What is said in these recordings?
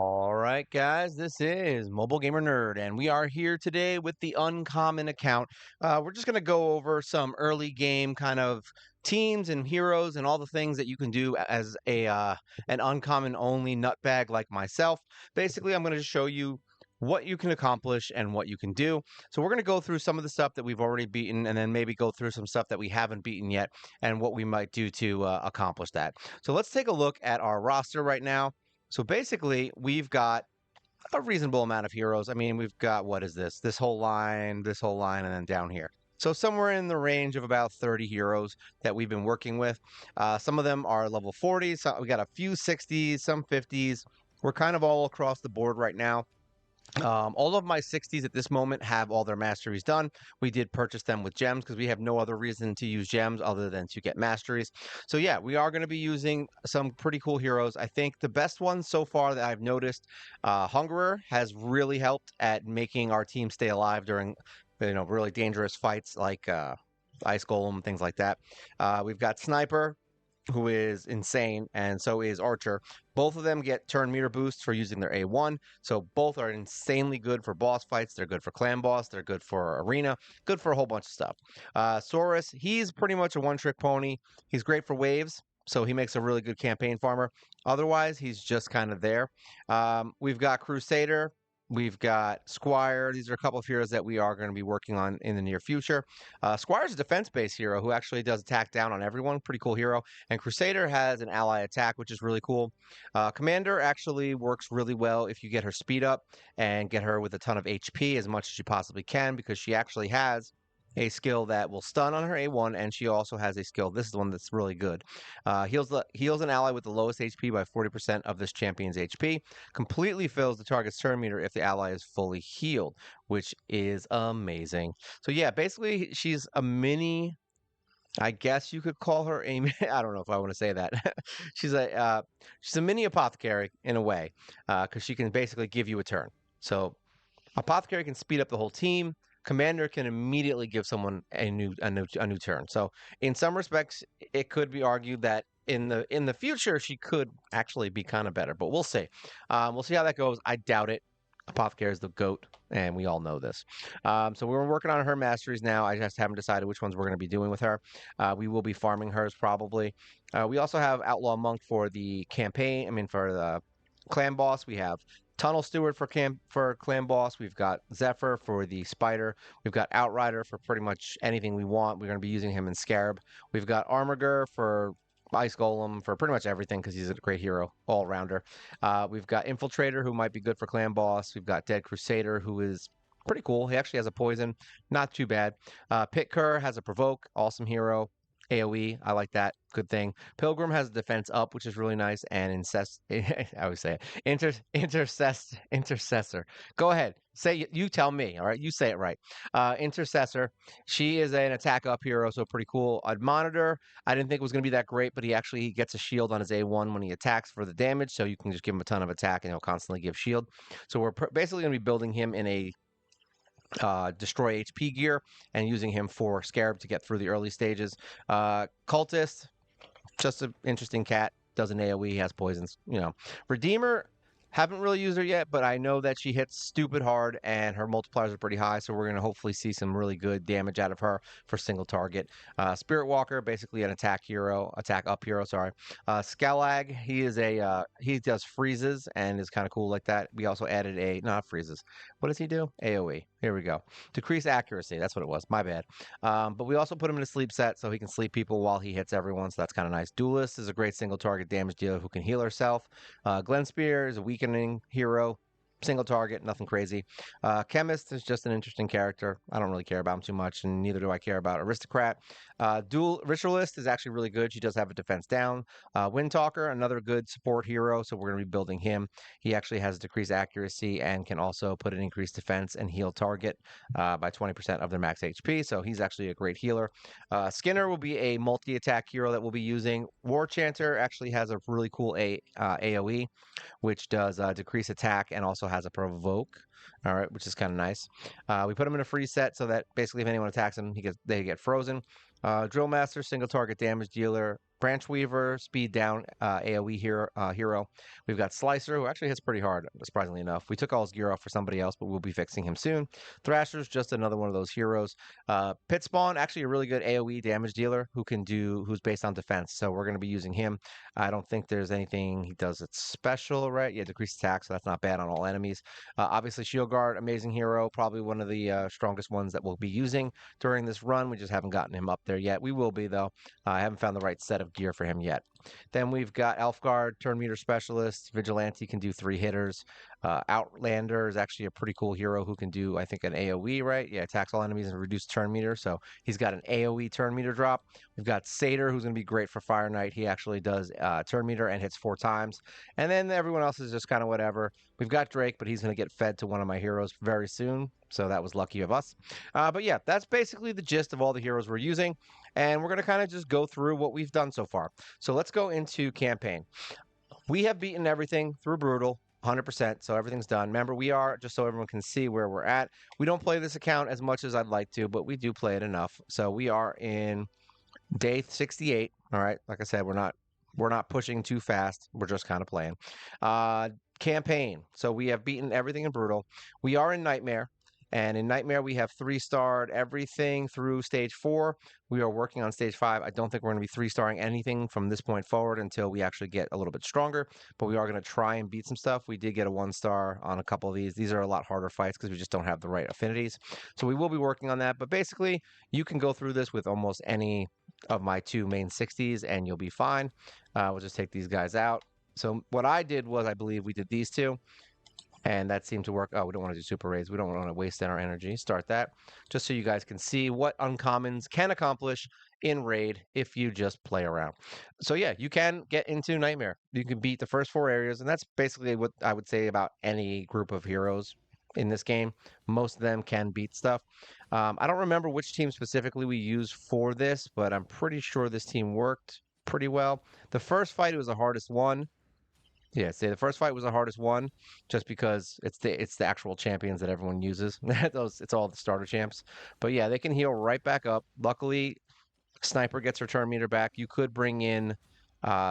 All right, guys, this is Mobile Gamer Nerd, and we are here today with the uncommon account. We're just going to go over some early game kind of teams and heroes and all the things that you can do as an uncommon only nutbag like myself. Basically, I'm going to just show you what you can accomplish and what you can do. So we're going to go through some of the stuff that we've already beaten, and then maybe go through some stuff that we haven't beaten yet, and what we might do to accomplish that. So let's take a look at our roster right now. So basically, we've got a reasonable amount of heroes. I mean, we've got, what is this? This whole line, and then down here. So somewhere in the range of about 30 heroes that we've been working with. Some of them are level 40. So we got a few 60s, some 50s. We're kind of all across the board right now. All of my 60s at this moment have all their masteries done. We did purchase them with gems because we have no other reason to use gems other than to get masteries. So yeah, we are going to be using some pretty cool heroes. I think the best one so far that I've noticed, Hungerer has really helped at making our team stay alive during, really dangerous fights like Ice Golem, things like that. We've got Sniper, who is insane, and so is Archer. Both of them get turn meter boosts for using their A1, so both are insanely good for boss fights. They're good for clan boss, they're good for arena, good for a whole bunch of stuff. Saurus, he's pretty much a one-trick pony. He's great for waves, so he makes a really good campaign farmer. Otherwise, he's just kind of there. We've got Crusader. We've got Squire. These are a couple of heroes that we are going to be working on in the near future. Squire's a defense-based hero who actually does attack down on everyone. Pretty cool hero. And Crusader has an ally attack, which is really cool. Commander actually works really well if you get her speed up and get her with a ton of HP as much as you possibly can, because she actually has a skill that will stun on her A1, and she also has a skill. This is the one that's really good. Heals an ally with the lowest HP by 40% of this champion's HP. Completely fills the target's turn meter if the ally is fully healed, which is amazing. So yeah, basically she's a mini. I guess you could call her a. I don't know if I want to say that. she's a she's a mini apothecary in a way, because she can basically give you a turn. So Apothecary can speed up the whole team. Commander can immediately give someone a new turn. So in some respects, it could be argued that in the future she could actually be kind of better, but we'll see. We'll see how that goes. I doubt it. Apothecary is the goat, and we all know this. So we're working on her masteries now. I just haven't decided which ones we're going to be doing with her. We will be farming hers probably. We also have Outlaw Monk for the campaign. I mean, for the clan boss. We have Tunnel Steward for clan boss. We've got Zephyr for the spider. We've got Outrider for pretty much anything we want. We're going to be using him in Scarab. We've got Armorger for Ice Golem, for pretty much everything because he's a great hero, all rounder. We've got Infiltrator, who might be good for clan boss. We've got Dead Crusader, who is pretty cool. He actually has a poison, not too bad. Pitker has a provoke, awesome hero. AoE, I like that. Good thing. Pilgrim has defense up, which is really nice, and I always say it. Intercessor. Go ahead. Say, you tell me. All right, you say it right. Intercessor. She is an attack up hero, so pretty cool. Monitor. I didn't think it was going to be that great, but he gets a shield on his A1 when he attacks for the damage, so you can just give him a ton of attack, and he'll constantly give shield. So we're basically going to be building him in a destroy HP gear and using him for Scarab to get through the early stages. Cultist, just an interesting cat. Does an AoE, has poisons. Redeemer, haven't really used her yet, but I know that she hits stupid hard and her multipliers are pretty high, so we're going to hopefully see some really good damage out of her for single target. Spirit Walker, basically an attack up hero, sorry. Skelag, he does freezes and is kind of cool like that. We also added not freezes. What does he do? AoE. Here we go. Decrease accuracy. That's what it was. My bad. But we also put him in a sleep set so he can sleep people while he hits everyone, so that's kind of nice. Duelist is a great single target damage dealer who can heal herself. Glenspear is a weakening hero. Single target, nothing crazy. Chemist is just an interesting character. I don't really care about him too much, and neither do I care about Aristocrat. Dual Ritualist is actually really good. She does have a defense down. Windtalker, another good support hero, so we're going to be building him. He actually has decreased accuracy and can also put an increased defense and heal target by 20% of their max HP, so he's actually a great healer. Skinner will be a multi-attack hero that we'll be using. War Chanter actually has a really cool AoE, which does decrease attack and also has a provoke. All right, which is kind of nice. We put him in a free set so that basically if anyone attacks him, they get frozen. Drill Master, single target damage dealer. Branch Weaver, speed down AoE hero. We've got Slicer, who actually hits pretty hard, surprisingly enough. We took all his gear off for somebody else, but we'll be fixing him soon. Thrasher's just another one of those heroes. Pit Spawn, actually a really good AoE damage dealer who's based on defense. So we're going to be using him. I don't think there's anything he does that's special, right? Yeah, decreased attack, so that's not bad on all enemies. Obviously, Shield Guard, amazing hero, probably one of the strongest ones that we'll be using during this run. We just haven't gotten him up there yet. We will be, though. I haven't found the right set of gear for him yet. Then we've got Elf Guard, Turn Meter Specialist. Vigilante can do 3 hitters. Outlander is actually a pretty cool hero who can do, I think, an AoE, right? Yeah, attacks all enemies and reduce turn meter. So he's got an AoE turn meter drop. We've got Satyr, who's going to be great for Fire Knight. He actually does turn meter and hits 4 times. And then everyone else is just kind of whatever. We've got Drake, but he's going to get fed to one of my heroes very soon. So that was lucky of us. But yeah, that's basically the gist of all the heroes we're using. And we're going to kind of just go through what we've done so far. So let's go into campaign. We have beaten everything through Brutal. 100%, so everything's done. Remember, we are, just so everyone can see where we're at, we don't play this account as much as I'd like to, but we do play it enough. So we are in day 68. All right, like I said, we're not pushing too fast. We're just kind of playing. Campaign. So we have beaten everything in Brutal. We are in Nightmare. And in Nightmare, we have 3-starred everything through stage 4. We are working on stage 5. I don't think we're going to be 3-starring anything from this point forward until we actually get a little bit stronger. But we are going to try and beat some stuff. We did get a 1-star on a couple of these. These are a lot harder fights because we just don't have the right affinities. So we will be working on that. But basically, you can go through this with almost any of my 2 main 60s and you'll be fine. We'll just take these guys out. So what I did was, I believe we did these 2. And that seemed to work. Oh, we don't want to do super raids. We don't want to waste our energy. Start that just so you guys can see what uncommons can accomplish in raid if you just play around. So yeah, you can get into Nightmare. You can beat the first 4 areas, and that's basically what I would say about any group of heroes in this game. Most of them can beat stuff. I don't remember which team specifically we used for this, but I'm pretty sure this team worked pretty well. The first fight was the hardest one. Yeah, say the first fight was the hardest one, just because it's the actual champions that everyone uses. It's all the starter champs. But yeah, they can heal right back up. Luckily, Sniper gets her turn meter back. You could bring in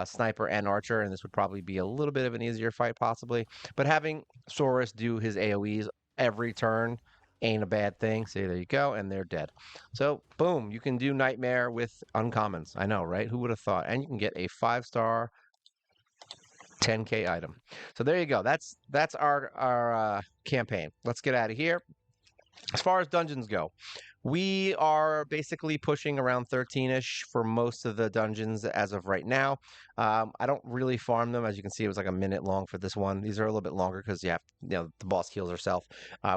Sniper and Archer, and this would probably be a little bit of an easier fight, possibly. But having Saurus do his AoEs every turn ain't a bad thing. See, there you go, and they're dead. So, boom, you can do Nightmare with uncommons. I know, right? Who would have thought? And you can get a 5-star 10K item. So there you go. That's our campaign. Let's get out of here. As far as dungeons go, we are basically pushing around 13-ish for most of the dungeons as of right now. I don't really farm them. As you can see, it was like a minute long for this one. These are a little bit longer because the boss heals herself.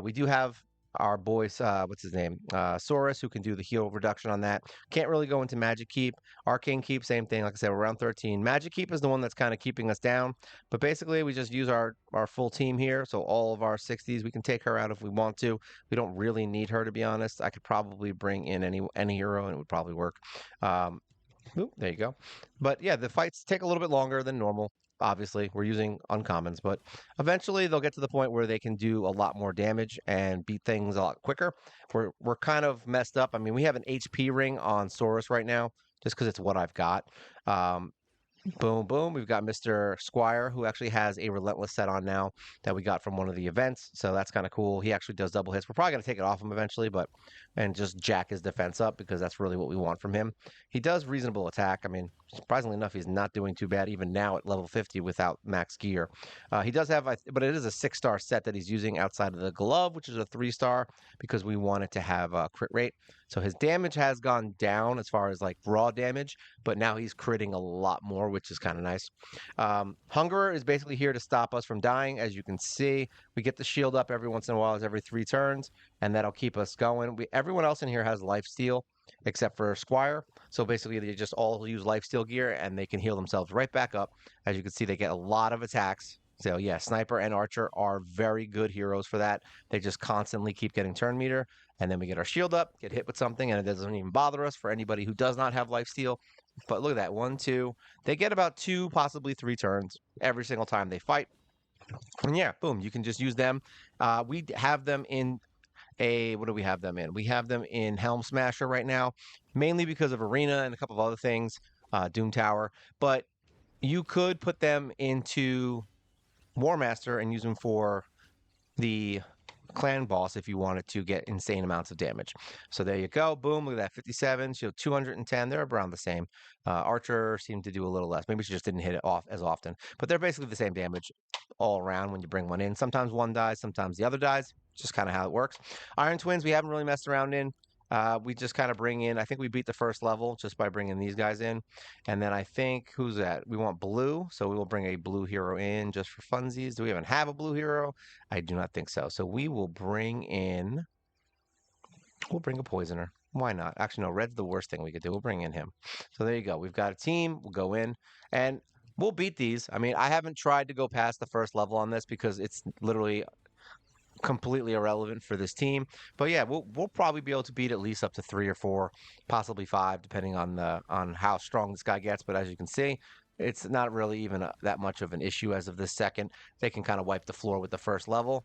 We do have our boy, what's his name? Saurus, who can do the heal reduction on that. Can't really go into Magic Keep. Arcane Keep, same thing. Like I said, we're around 13. Magic Keep is the one that's kind of keeping us down. But basically, we just use our full team here. So all of our 60s, we can take her out if we want to. We don't really need her, to be honest. I could probably bring in any hero, and it would probably work. There you go. But yeah, the fights take a little bit longer than normal. Obviously, we're using uncommons, but eventually they'll get to the point where they can do a lot more damage and beat things a lot quicker. We're kind of messed up. I mean, we have an HP ring on Saurus right now, just because it's what I've got. Boom, boom. We've got Mr. Squire, who actually has a Relentless set on now that we got from one of the events. So that's kind of cool. He actually does double hits. We're probably going to take it off him eventually, and just jack his defense up because that's really what we want from him. He does reasonable attack. I mean, surprisingly enough, he's not doing too bad even now at level 50 without max gear. He does have, but it is a 6-star set that he's using outside of the glove, which is a 3-star because we want it to have a crit rate. So his damage has gone down as far as like raw damage, but now he's critting a lot more, which is kind of nice. Hungerer is basically here to stop us from dying. As you can see, we get the shield up every once in a while, every 3 turns, and that'll keep us going. Everyone else in here has lifesteal except for Squire. So basically, they just all use lifesteal gear, and they can heal themselves right back up. As you can see, they get a lot of attacks. So yeah, Sniper and Archer are very good heroes for that. They just constantly keep getting turn meter, and then we get our shield up, get hit with something, and it doesn't even bother us for anybody who does not have lifesteal. But look at that, 1, 2. They get about 2, possibly 3 turns every single time they fight. And yeah, boom, you can just use them. We have them in what do we have them in? We have them in Helm Smasher right now, mainly because of Arena and a couple of other things. Doom Tower, but you could put them into War Master and use them for the clan boss if you wanted to get insane amounts of damage. So there you go. Boom. Look at that. 57, shield 210. They're around the same. Archer seemed to do a little less. Maybe she just didn't hit it off as often. But they're basically the same damage all around when you bring one in. Sometimes one dies, sometimes the other dies. Just kind of how it works. Iron Twins, we haven't really messed around in. We just kind of bring in, I think we beat the first level just by bringing these guys in. And then I think, who's that? We want blue, so we will bring a blue hero in just for funsies. Do we even have a blue hero? I do not think so. So we will bring in, we'll bring a poisoner. Why not? Actually, no, red's the worst thing we could do. We'll bring in him. So there you go. We've got a team. We'll go in and we'll beat these. I mean, I haven't tried to go past the first level on this because it's literally completely irrelevant for this team. But yeah, we'll probably be able to beat at least up to 3 or 4, possibly 5, depending on how strong this guy gets. But as you can see, it's not really even that much of an issue as of this second. They can kind of wipe the floor with the first level.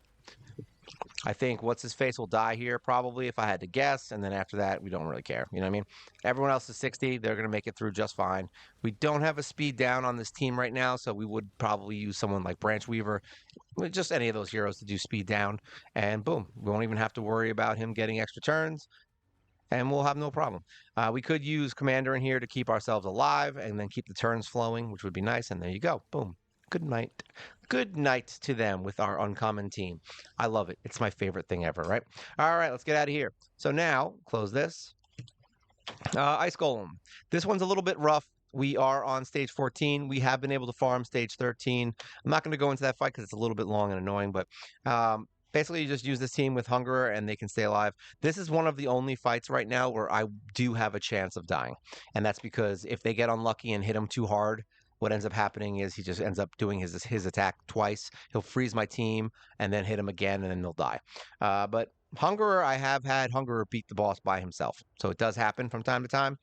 I think what's his face will die here probably if I had to guess, and then after that we don't really care. You know what I mean? Everyone else is 60. They're gonna make it through just fine. We don't have a speed down on this team right now, so we would probably use someone like Branch Weaver, just any of those heroes to do speed down, and boom, we won't even have to worry about him getting extra turns. And we'll have no problem. We could use Commander in here to keep ourselves alive and then keep the turns flowing, which would be nice. And there you go. Boom. Good night. Good night to them with our uncommon team. I love it. It's my favorite thing ever, right? All right, let's get out of here. So now, close this. Ice Golem. This one's a little bit rough. We are on stage 14. We have been able to farm stage 13. I'm not going to go into that fight because it's a little bit long and annoying, but basically, you just use this team with Hungerer and they can stay alive. This is one of the only fights right now where I do have a chance of dying. And that's because if they get unlucky and hit him too hard, what ends up happening is he just ends up doing his attack twice. He'll freeze my team and then hit him again and then they'll die. But Hungerer, I have had Hungerer beat the boss by himself. So it does happen from time to time.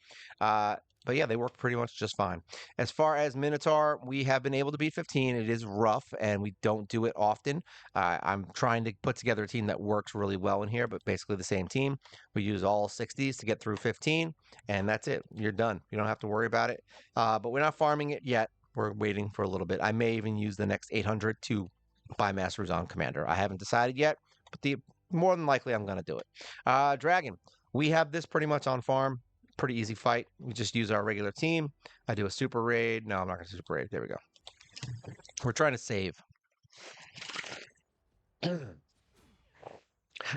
But yeah, they work pretty much just fine. As far as Minotaur, we have been able to beat 15. It is rough, and we don't do it often. I'm trying to put together a team that works really well in here, but basically the same team. We use all 60s to get through 15, and that's it. You're done. You don't have to worry about it. But we're not farming it yet. We're waiting for a little bit. I may even use the next 800 to buy Masters on Commander. I haven't decided yet, but more than likely I'm going to do it. Dragon. We have this pretty much on farm. Pretty easy fight. We just use our regular team. I do a super raid. No, I'm not going to super raid. There we go. We're trying to save.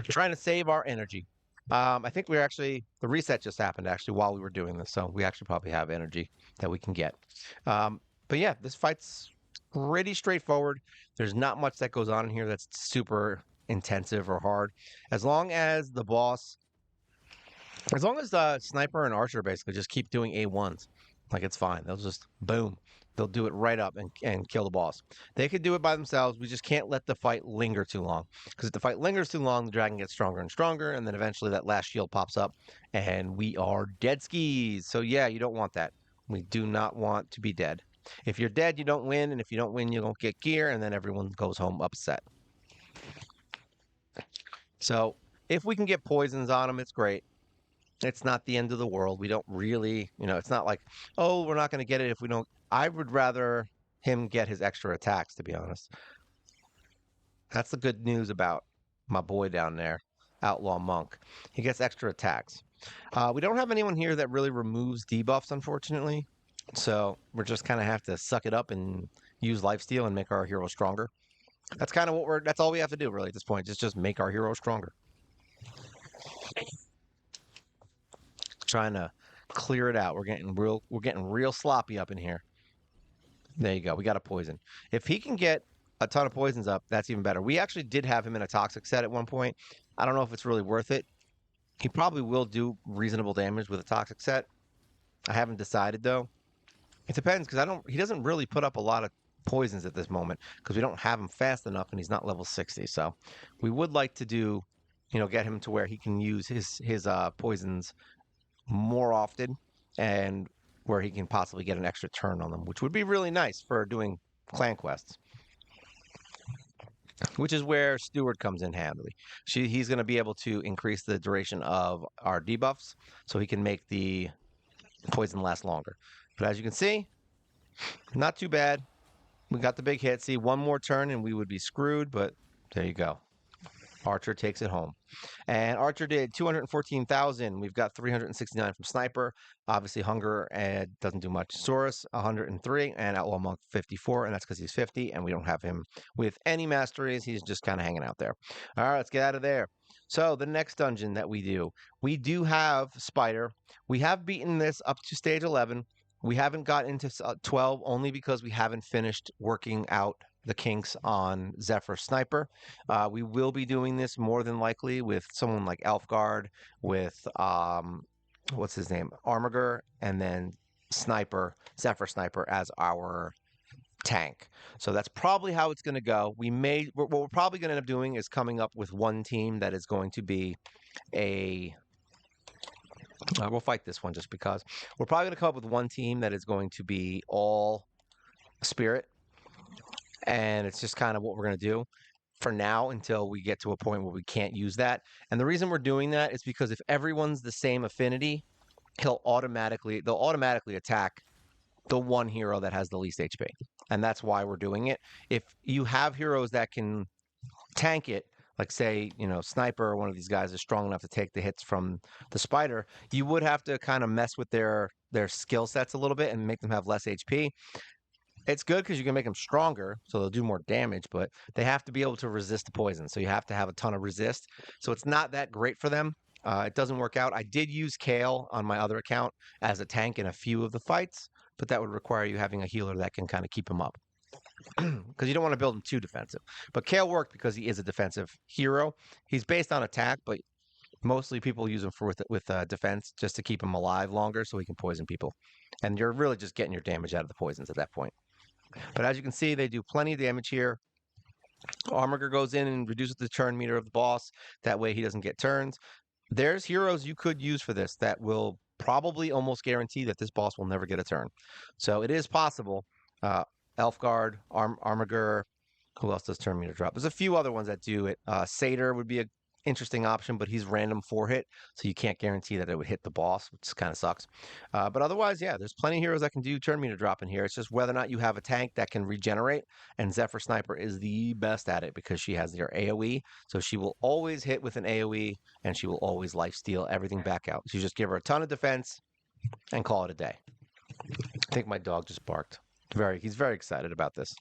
Trying to save our energy. I think we're actually, the reset just happened actually while we were doing this. So we actually probably have energy that we can get. But yeah, this fight's pretty straightforward. There's not much that goes on in here that's super intensive or hard. As long as the Sniper and Archer basically just keep doing A1s, like it's fine. They'll just, boom, they'll do it right up and kill the boss. They could do it by themselves. We just can't let the fight linger too long. Because if the fight lingers too long, the dragon gets stronger and stronger, and then eventually that last shield pops up, and we are dead skis. So yeah, you don't want that. We do not want to be dead. If you're dead, you don't win, and if you don't win, you don't get gear, and then everyone goes home upset. So if we can get poisons on them, it's great. It's not the end of the world. We don't really, it's not like, oh, we're not going to get it if we don't. I would rather him get his extra attacks, to be honest. That's the good news about my boy down there, Outlaw Monk. He gets extra attacks. We don't have anyone here that really removes debuffs, unfortunately. So we're just kind of have to suck it up and use lifesteal and make our hero stronger. That's kind of that's all we have to do, really, at this point. Just make our hero stronger. Trying to clear it out. We're getting real sloppy up in here. There you go. We got a poison. If he can get a ton of poisons up, that's even better. We actually did have him in a toxic set at one point. I don't know if it's really worth it. He probably will do reasonable damage with a toxic set. I haven't decided though. It depends because he doesn't really put up a lot of poisons at this moment because we don't have him fast enough and he's not level 60. So we would like to do, get him to where he can use his poisons more often and where he can possibly get an extra turn on them, which would be really nice for doing clan quests. Which is where Steward comes in handily. He's going to be able to increase the duration of our debuffs so he can make the poison last longer. But as you can see, not too bad. We got the big hit. See, one more turn and we would be screwed, but there you go. Archer takes it home. And Archer did 214,000. We've got 369 from Sniper. Obviously, Hunger doesn't do much. Saurus, 103, and Outlaw Monk, 54, and that's because he's 50, and we don't have him with any masteries. He's just kind of hanging out there. All right, let's get out of there. So the next dungeon that we do have Spider. We have beaten this up to stage 11. We haven't got into 12 only because we haven't finished working out the kinks on Zephyr Sniper. We will be doing this more than likely with someone like Elfguard, with what's his name, Armiger, and then Zephyr Sniper as our tank. So that's probably how it's going to go. What we're probably going to end up doing is coming up with one team that is going to be a. We'll fight this one just because we're probably going to come up with one team that is going to be all spirit, and it's just kind of what we're going to do for now until we get to a point where we can't use that. And the reason we're doing that is because if everyone's the same affinity, they'll automatically attack the one hero that has the least HP. And that's why we're doing it. If you have heroes that can tank it, like say, Sniper or one of these guys is strong enough to take the hits from the Spider, you would have to kind of mess with their skill sets a little bit and make them have less HP. It's good because you can make them stronger, so they'll do more damage, but they have to be able to resist the poison. So you have to have a ton of resist. So it's not that great for them. It doesn't work out. I did use Kale on my other account as a tank in a few of the fights, but that would require you having a healer that can kind of keep him up. Because you don't want to build him too defensive. But Kale worked because he is a defensive hero. He's based on attack, but mostly people use him with defense just to keep him alive longer so he can poison people. And you're really just getting your damage out of the poisons at that point. But as you can see, they do plenty of damage here. Armiger goes in and reduces the turn meter of the boss. That way he doesn't get turns. There's heroes you could use for this that will probably almost guarantee that this boss will never get a turn. So it is possible. Elfguard, Armiger, who else does turn meter drop? There's a few other ones that do it. Satyr would be an interesting option, but he's random 4-hit, so you can't guarantee that it would hit the boss, which kind of sucks. But otherwise, yeah, there's plenty of heroes that can do turn meter drop in here. It's just whether or not you have a tank that can regenerate, and Zephyr Sniper is the best at it because she has their AoE, so she will always hit with an AoE, and she will always lifesteal everything back out. So you just give her a ton of defense and call it a day. I think my dog just barked. He's very excited about this.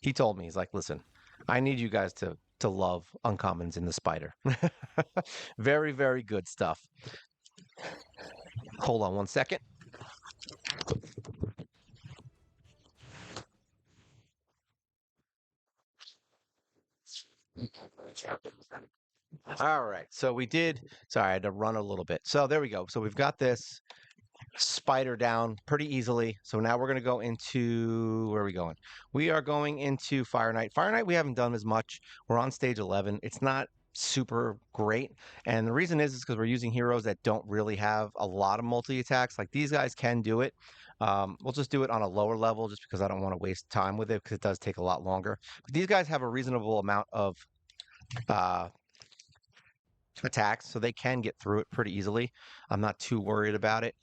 He told me, he's like, listen, I need you guys to love uncommons in the Spider. Very, very good stuff. Hold on one second. All right, so sorry, I had to run a little bit. So there we go. So we've got this Spider down pretty easily. So now we're going to go into, where are we going? We are going into Fire Knight. Fire Knight we haven't done as much. We're on stage 11. It's not super great. And the reason is because we're using heroes that don't really have a lot of multi-attacks. Like these guys can do it. We'll just do it on a lower level just because I don't want to waste time with it because it does take a lot longer. But these guys have a reasonable amount of attacks, so they can get through it pretty easily. I'm not too worried about it.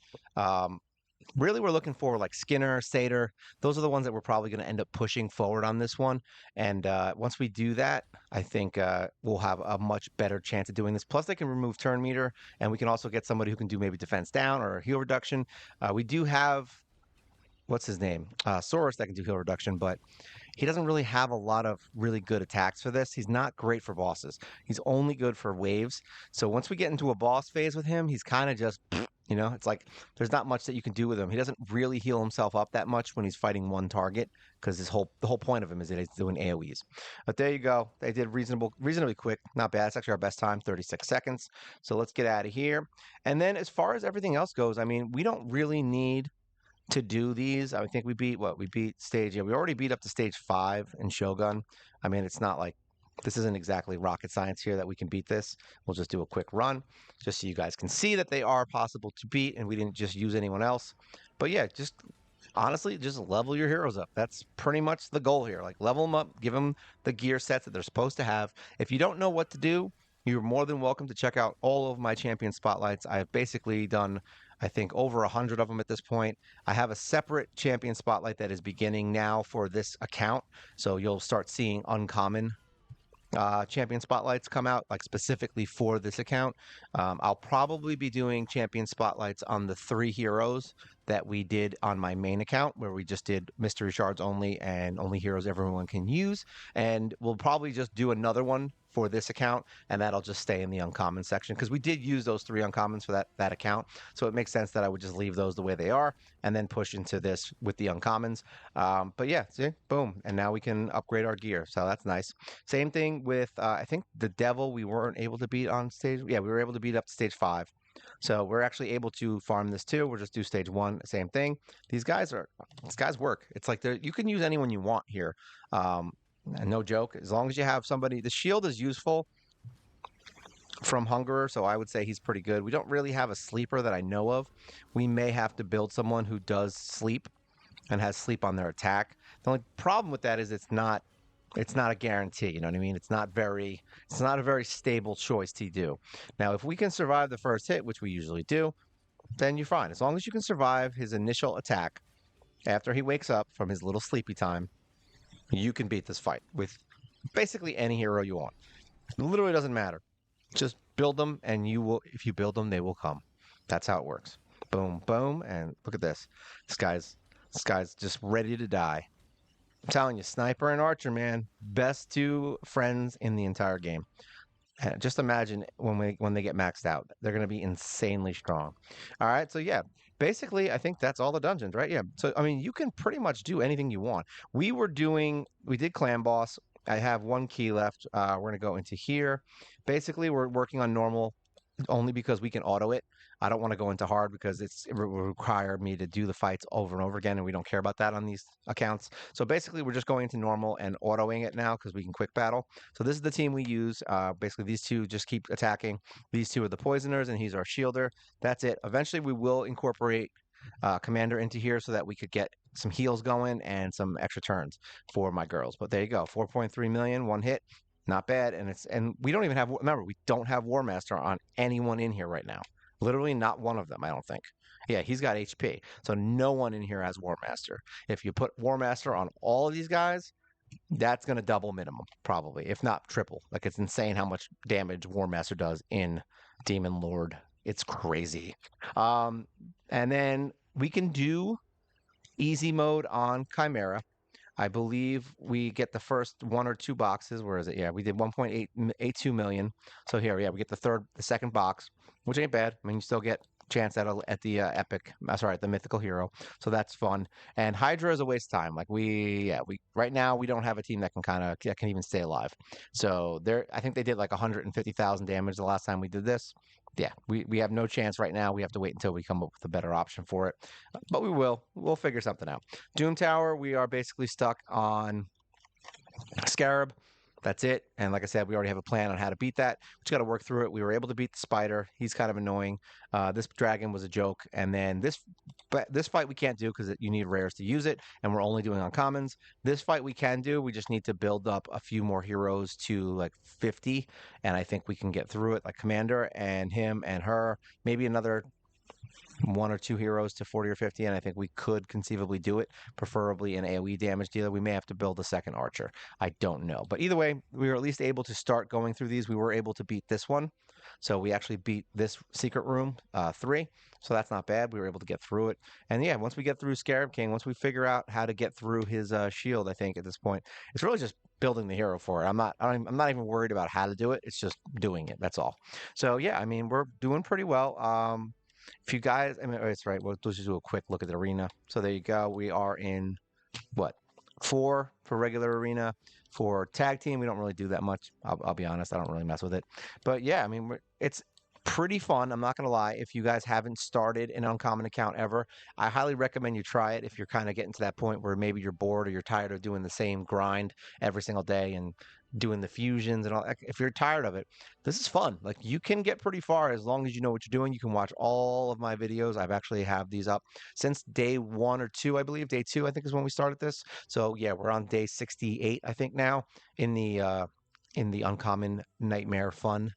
Really, we're looking for like Skinner, Satyr. Those are the ones that we're probably going to end up pushing forward on this one. And once we do that, I think we'll have a much better chance of doing this. Plus, they can remove turn meter, and we can also get somebody who can do maybe defense down or heal reduction. We do have, what's his name? Saurus that can do heal reduction, but he doesn't really have a lot of really good attacks for this. He's not great for bosses. He's only good for waves. So once we get into a boss phase with him, he's kind of just, it's like there's not much that you can do with him. He doesn't really heal himself up that much when he's fighting one target because the whole point of him is that he's doing AoEs. But there you go. They did reasonably quick. Not bad. It's actually our best time, 36 seconds. So let's get out of here. And then as far as everything else goes, I mean, we don't really need to do these. I think we beat stage, we already beat up to stage 5 in Shogun. I mean, it's not like this isn't exactly rocket science here that we can beat this. We'll just do a quick run just so you guys can see that they are possible to beat and we didn't just use anyone else. But yeah, just honestly, just level your heroes up. That's pretty much the goal here. Like level them up, give them the gear sets that they're supposed to have. If you don't know what to do, You're more than welcome to check out all of my champion spotlights. I've basically done, I think, over 100 of them at this point. I have a separate champion spotlight that is beginning now for this account. So you'll start seeing uncommon champion spotlights come out like specifically for this account. I'll probably be doing champion spotlights on the three heroes that we did on my main account, where we just did mystery shards only and only heroes everyone can use. And we'll probably just do another one for this account, and that'll just stay in the uncommon section because we did use those three uncommons for that account. So it makes sense that I would just leave those the way they are and then push into this with the uncommons. But yeah, see, boom, and now we can upgrade our gear. So that's nice. Same thing with I think the devil we weren't able to beat on stage. Yeah, we were able to beat up to stage 5. So we're actually able to farm this too. We'll just do stage 1, same thing. These guys work. It's like you can use anyone you want here. And no joke, as long as you have somebody, the shield is useful from Hungerer, so I would say he's pretty good. We don't really have a sleeper that I know of. We may have to build someone who does sleep and has sleep on their attack. The only problem with that is it's not a guarantee, you know what I mean? It's not a very stable choice to do. Now, if we can survive the first hit, which we usually do, then you're fine. As long as you can survive his initial attack after he wakes up from his little sleepy time, you can beat this fight with basically any hero you want. It literally doesn't matter. Just build them and if you build them, they will come. That's how it works. Boom, boom, and look at this. This guy's just ready to die. I'm telling you, sniper and archer, man, best two friends in the entire game. Just imagine when they get maxed out, they're going to be insanely strong. All right, so yeah, basically, I think that's all the dungeons, right? Yeah. So I mean, you can pretty much do anything you want. We did clan boss. I have one key left. We're going to go into here. Basically, we're working on normal only because we can auto it. I don't want to go into hard because it will require me to do the fights over and over again, and we don't care about that on these accounts. So basically, we're just going into normal and autoing it now because we can quick battle. So this is the team we use. Basically, these two just keep attacking. These two are the poisoners, and he's our shielder. That's it. Eventually, we will incorporate commander into here so that we could get some heals going and some extra turns for my girls. But there you go, 4.3 million, one hit. Not bad, and we don't even have. Remember, we don't have War Master on anyone in here right now. Literally, not one of them. I don't think. Yeah, he's got HP, so no one in here has War Master. If you put War Master on all of these guys, that's going to double minimum, probably, if not triple. Like it's insane how much damage War Master does in Demon Lord. It's crazy. And then we can do easy mode on Chimera. I believe we get the first one or two boxes. Where is it? Yeah, we did 1.82 million. So here, yeah, we get the second box, which ain't bad. I mean, you still get chance at the epic. Sorry, the mythical hero. So that's fun. And Hydra is a waste of time. Like we right now we don't have a team that can even stay alive. So I think they did like 150,000 damage the last time we did this. Yeah, we have no chance right now. We have to wait until we come up with a better option for it. But we'll figure something out. Doom Tower, we are basically stuck on Scarab. That's it. And like I said, we already have a plan on how to beat that. We just got to work through it. We were able to beat the spider. He's kind of annoying. This dragon was a joke. And then this fight we can't do because you need rares to use it, and we're only doing uncommons. This fight we can do. We just need to build up a few more heroes to like 50, and I think we can get through it. Like Commander and him and her, maybe another one or two heroes to 40 or 50, and I think we could conceivably do it, preferably an AoE damage dealer. We may have to build a second archer. I don't know. But either way, we were at least able to start going through these. We were able to beat this one. So we actually beat this secret room 3. So that's not bad. We were able to get through it. And yeah, once we get through Scarab King, once we figure out how to get through his shield, I think at this point, it's really just building the hero for it. I'm not even worried about how to do it. It's just doing it. That's all. So yeah, I mean, we're doing pretty well. If you guys, I mean, that's right. We'll just do a quick look at the arena. So there you go. We are in what 4 for regular arena. For tag team, we don't really do that much. I'll be honest. I don't really mess with it. But yeah, I mean, it's pretty fun. I'm not gonna lie. If you guys haven't started an uncommon account ever, I highly recommend you try it. If you're kind of getting to that point where maybe you're bored or you're tired of doing the same grind every single day and doing the fusions and all. If you're tired of it, this is fun. Like you can get pretty far as long as you know what you're doing. You can watch all of my videos. I've actually have these up since day 1 or 2, I believe. Day 2, I think, is when we started this. So yeah, we're on day 68, I think now in the uncommon nightmare fun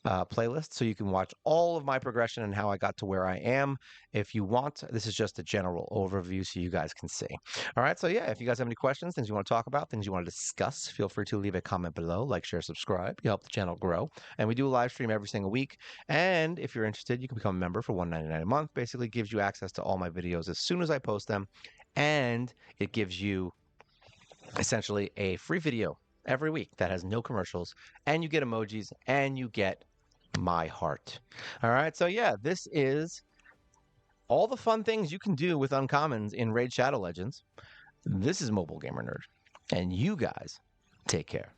playlist, so you can watch all of my progression and how I got to where I am. If you want, this is just a general overview so you guys can see. All right, so yeah, if you guys have any questions, things you want to talk about, things you want to discuss, feel free to leave a comment below, like, share, subscribe. You help the channel grow. And we do a live stream every single week. And if you're interested, you can become a member for $1.99 a month. Basically gives you access to all my videos as soon as I post them. And it gives you essentially a free video every week that has no commercials, and you get emojis, and you get my heart. All right, so yeah, this is all the fun things you can do with uncommons in Raid Shadow Legends. This is Mobile Gamer Nerd, and you guys take care.